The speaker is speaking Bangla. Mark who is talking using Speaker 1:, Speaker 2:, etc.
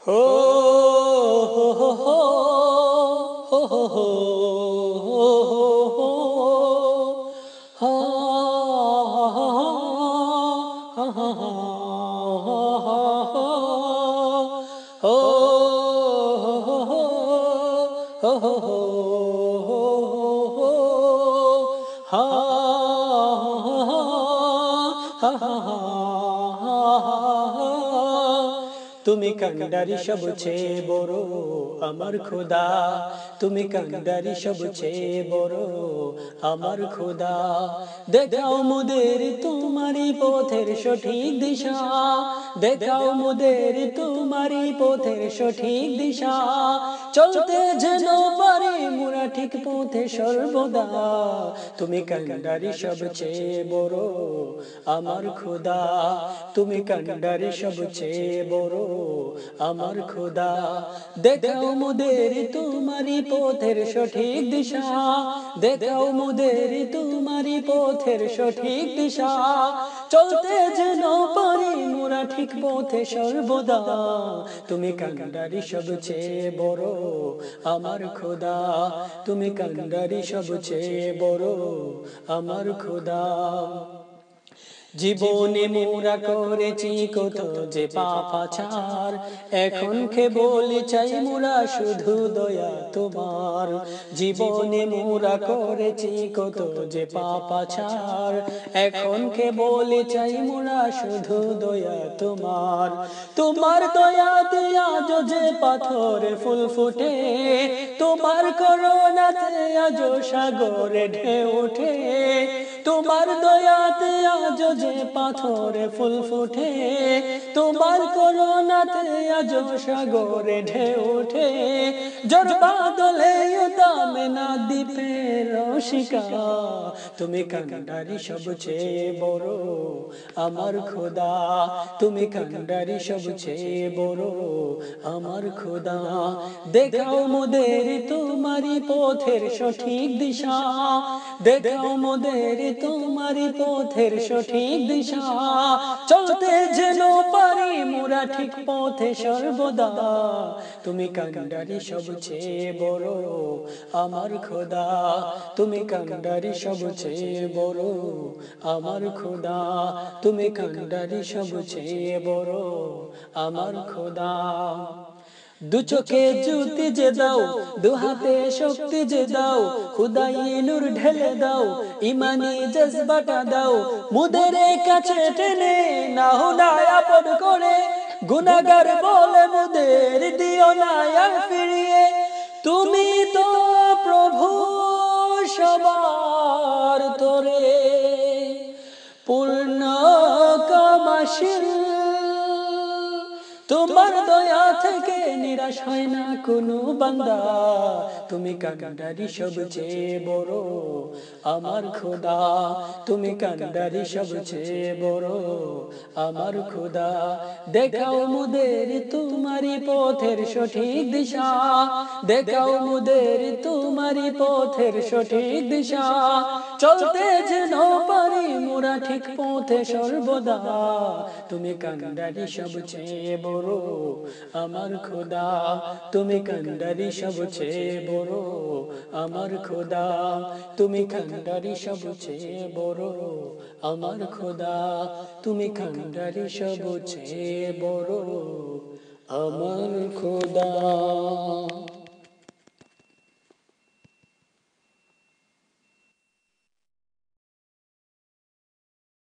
Speaker 1: हो हो हो हो हो हो हो हो তুমি কান্ডারি সবচেয়ে বড় আমার খোদা, তুমি কান্ডারি সবচেয়ে বড় আমার খোদা। দেখাও মোদের তোমারি পথের সঠিক দিশা, দেখাও মোদের তোমারি পথের সঠিক দিশা, চলতে যেন পারি মোরা ঠিক পথে সর্বদা। তুমি কান্ডারি সবচেয়ে বড় আমার খোদা, তুমি কান্ডারি সবচেয়ে বড় আমার খোদা। দেখাও মোদের তোমারি পথের সঠিক দিশা, দেখাও মোদের তোমারি পথের সঠিক দিশা, চলতে যেন পারি মোরা ঠিক পথে সর্বদা। তুমি কান্ডারি সবচেয়ে বড় আমার খোদা, তুমি কান্ডারি সবচেয়ে বড় আমার খোদা। জীবনে মোরা করেছি কত যে পাপাচার, এখন কেবল চাই মোরা শুধু দয়া তোমার। জীবনে মোরা করেছি কত যে পাপাচার, এখন কেবল চাই মোরা শুধু দয়া তোমার। তোমার দয়াতে আজ যে পাথরে ফুল ফুটে, তোমার করুণাতে আজ সাগরে ঢেউ ওঠে। তোমার দয়াতে আজ যে পাথরে ফুল ফুটে, তোমার করুণাতে আজ সাগরে ঢেউ ওঠে। জোর বাদলে দামে না দ্বীপের রসিকা, তুমি কান্ডারি সবচেয়ে বড় আমার খোদা, তুমি কান্ডারি সবচেয়ে বড় আমার খোদা। দেখাও মোদের তোমারি পথের সঠিক দিশা, দেখাও মোদের তোমারি পথের সঠিক দিশা, চলতে যেন পারি মোরা ঠিক পথে সর্বদা। তুমি কান্ডারি সবচেয়ে বড় আমার খোদা, তুমি কান্ডারি সবচেয়ে বড় আমার খোদা, তুমি কান্ডারি সবচেয়ে বড় আমার খোদা। দু চোখে জ্যোতি যে দাও, দু হাতে শক্তি যে দাও, খুদাই নূর ঢেলে দাও, ইমানি জজবাটা দাও, মুদের কাছে টেনে নাও না আপন করে। গুনাহগার বলে মুদের দিও না আর ফিরিয়ে, তুমি তো প্রভু সবার তোরে পূর্ণ কামাশীল। তোমার দয়া থেকে নিরাশ হয় না কোনো বান্দা, তুমি কান্ডারি সবচেয়ে বড় আমার খোদা, তুমি কান্ডারি সবচেয়ে বড় আমার খোদা। দেখাও মোদের তোমারি পথের সঠিক দিশা, দেখাও মোদের তোমারি পথের সঠিক দিশা, চলতে যেন পারি মোরা ঠিক পথে সর্বদা। তুমি কান্ডারি সবচেয়ে বড় আমার খোদা, তুমি কান্ডারি সবচেয়ে বড় আমার খোদা, তুমি কান্ডারি সবচেয়ে বড় আমার খোদা, তুমি কান্ডারি সবচেয়ে বড় আমার খোদা।